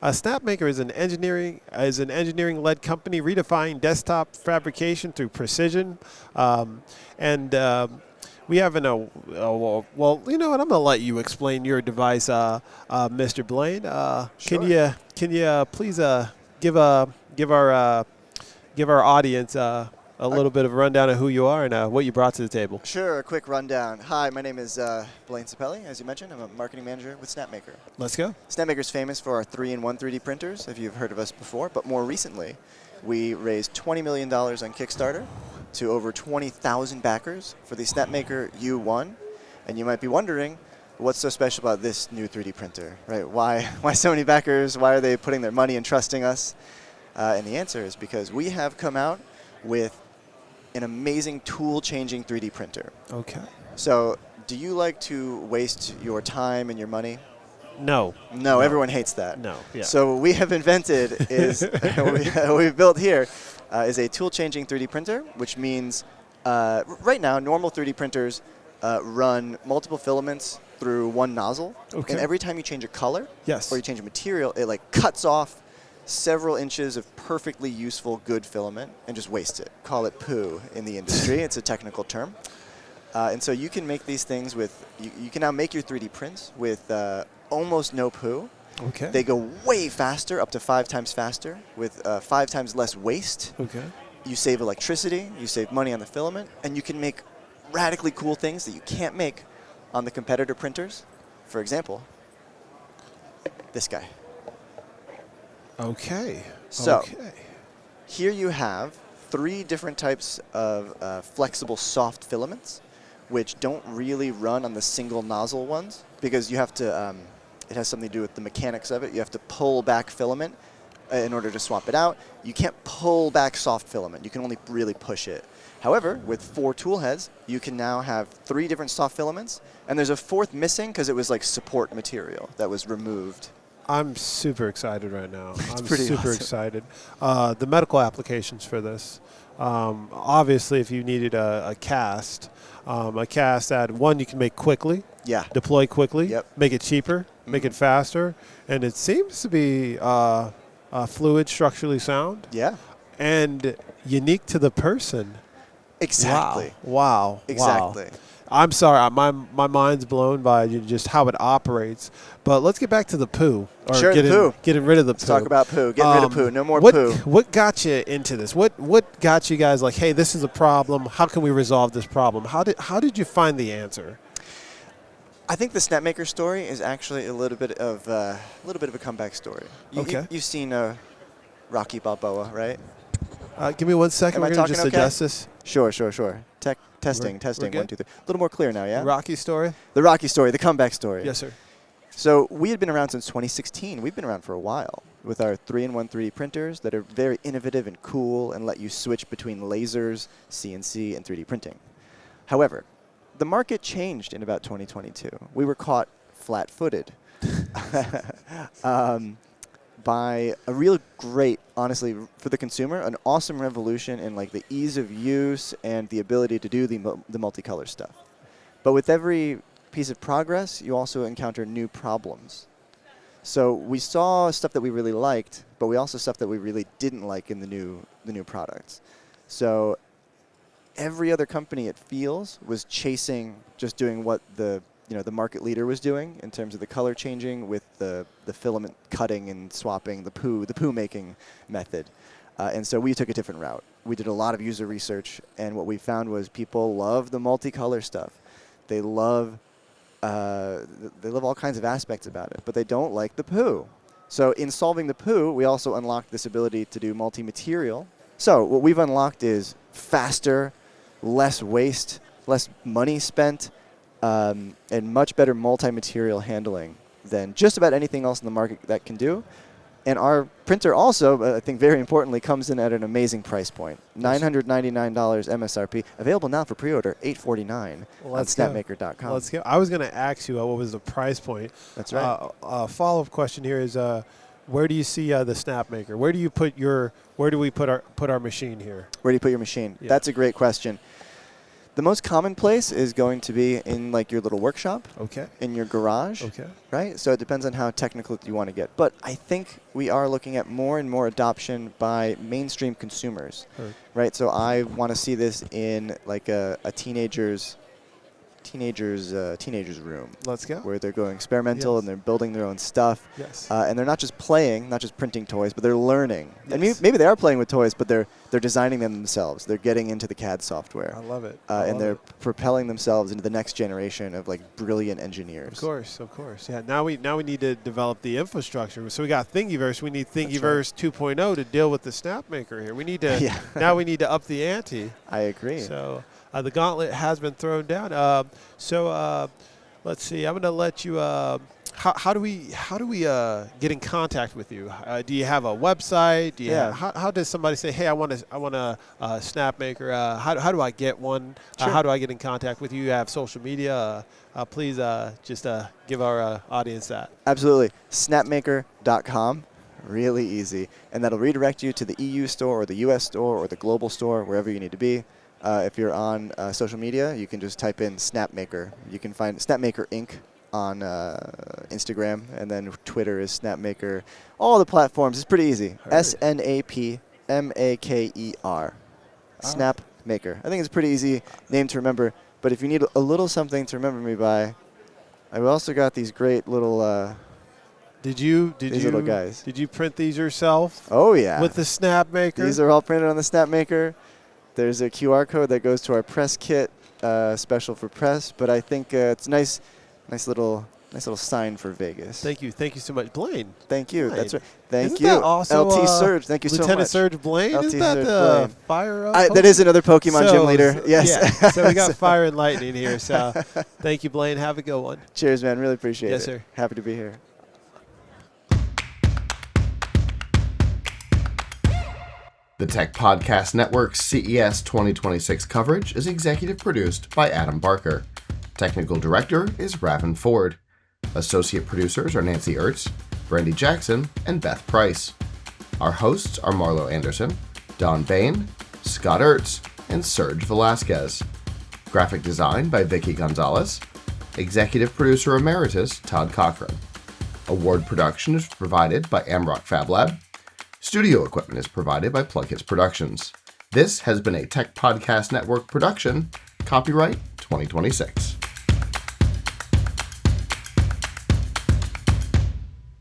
Snapmaker is an engineering-led company redefining desktop fabrication through precision, and we have well, you know what? I'm gonna let you explain your device, Mr. Blaine. Sure. Can you please give our audience a little bit of a rundown of who you are and what you brought to the table? Sure, a quick rundown. Hi, my name is Blaine Cipelli, as you mentioned. I'm a marketing manager with Snapmaker. Let's go. Snapmaker is famous for our 3-in-1 3D printers, if you've heard of us before, but more recently, we raised $20 million on Kickstarter to over 20,000 backers for the Snapmaker U1. And you might be wondering, what's so special about this new 3D printer, right? Why so many backers? Why are they putting their money and trusting us? And the answer is because we have come out with an amazing tool-changing 3D printer. Okay. So, do you like to waste your time and your money? No. No, everyone hates that. No. Yeah. So what we have invented is, what we've built here is a tool-changing 3D printer, which means right now normal 3D printers run multiple filaments through one nozzle. Okay. And every time you change a color Yes. or you change a material, it like cuts off several inches of perfectly useful, good filament and just waste it. Call it poo in the industry. It's a technical term. And so you can make these things with, you can now make your 3D prints with almost no poo. Okay. They go way faster, up to 5 times faster, with 5 times less waste. Okay. You save electricity, you save money on the filament, and you can make radically cool things that you can't make on the competitor printers. For example, this guy. Okay. So, okay. here you have 3 different types of flexible soft filaments, which don't really run on the single nozzle ones, because you have to, it has something to do with the mechanics of it. You have to pull back filament in order to swap it out. You can't pull back soft filament. You can only really push it. However, with 4 tool heads, you can now have 3 different soft filaments, and there's a 4th missing because it was like support material that was removed. I'm super excited right now. I'm pretty super awesome. excited. The medical applications for this. Obviously, if you needed a cast that, one, you can make quickly, Yeah. deploy quickly, Yep. make it cheaper, make it faster, and it seems to be fluid, structurally sound, Yeah. and unique to the person. Exactly. Wow. Exactly. Wow. I'm sorry, my mind's blown by just how it operates. But let's get back to the poo. Or Sure, the poo. Getting rid of the Let's poo. talk about poo. Get rid of poo. No more what, poo. What got you into this? What got you guys like, hey, this is a problem. How can we resolve this problem? How did you find the answer? I think the Snapmaker story is actually a little bit of a comeback story. Okay. You've seen Rocky Balboa, right? Give me 1 second. Am We're I going to talking just okay? adjust this. Sure. Testing. We're good? 1, 2, 3. A little more clear now, yeah? Rocky story? The Rocky story, the comeback story. Yes, sir. So we had been around since 2016. We've been around for a while with our 3-in-1 3D printers that are very innovative and cool and let you switch between lasers, CNC, and 3D printing. However, the market changed in about 2022. We were caught flat-footed by a real great, honestly, for the consumer, an awesome revolution in like the ease of use and the ability to do the multicolor stuff. But with every piece of progress, you also encounter new problems. So we saw stuff that we really liked, but we also stuff that we really didn't like in the new products. So every other company, it feels, was chasing just doing what the market leader was doing in terms of the color changing with the filament cutting and swapping, the poo making method. And so we took a different route. We did a lot of user research, and what we found was people love the multicolor stuff. They love all kinds of aspects about it, but they don't like the poo. So in solving the poo, we also unlocked this ability to do multi-material. So what we've unlocked is faster, less waste, less money spent, and much better multi-material handling than just about anything else in the market that can do. And our printer also, I think very importantly, comes in at an amazing price point. $999 MSRP. Available now for pre-order, $849 on snapmaker.com. Let's go. I was going to ask you what was the price point. That's right. A follow-up question here is, where do you see the Snapmaker? Where do we put our machine here? Where do you put your machine? Yeah. That's a great question. The most common place is going to be in like your little workshop, Okay. in your garage, Okay. right? So it depends on how technical you want to get. But I think we are looking at more and more adoption by mainstream consumers, Heard. right? So I want to see this in like a teenager's room, Let's go. where they're going experimental Yes. and they're building their own stuff. Yes. And they're not just playing, not just printing toys, but they're learning. And Yes. maybe they are playing with toys, but they're designing them themselves. They're getting into the CAD software. I love it. And they're propelling themselves into the next generation of like brilliant engineers. Of course. Yeah. Now we need to develop the infrastructure. So we got Thingiverse. We need Thingiverse 2.0 to deal with the Snapmaker here. We need to. Yeah. Now we need to up the ante. I agree. So the gauntlet has been thrown down. Let's see. I'm going to let you. How do we get in contact with you? Do you have a website? Do you Yeah. how does somebody say, hey, I want a Snapmaker? How do I get one? Sure. How do I get in contact with you? You have social media. Please just give our audience that. Absolutely. Snapmaker.com. Really easy. And that'll redirect you to the EU store or the US store or the global store, wherever you need to be. If you're on social media, you can just type in Snapmaker. You can find Snapmaker Inc. on Instagram, and then Twitter is Snapmaker. All the platforms. It's pretty easy. Heard. SNAPMAKER. Snapmaker. I think it's a pretty easy name to remember. But if you need a little something to remember me by, I've also got these great little little guys. Did you print these yourself? Oh yeah. With the Snapmaker? These are all printed on the Snapmaker. There's a QR code that goes to our press kit, special for press. But I think it's nice little sign for Vegas. Thank you so much, Blaine. Thank you. Blaine. That's right. Thank Isn't you. that also, LT Surge. Thank you so much. Lieutenant Surge Blaine. LT Isn't that Surge the Blaine. fire up? That is another Pokemon gym leader. Yes. Yeah. So we got fire and lightning here. So thank you, Blaine. Have a good one. Cheers, man. Really appreciate it. Yes, sir. Happy to be here. The Tech Podcast Network's CES 2026 coverage is executive produced by Adam Barker. Technical director is Ravin Ford. Associate producers are Nancy Ertz, Brandy Jackson, and Beth Price. Our hosts are Marlo Anderson, Don Bain, Scott Ertz, and Serge Velasquez. Graphic design by Vicky Gonzalez. Executive producer emeritus Todd Cochran. Award production is provided by Amrock Fab Lab. Studio equipment is provided by PLUGHITZ Productions. This has been a Tech Podcast Network production, copyright 2026.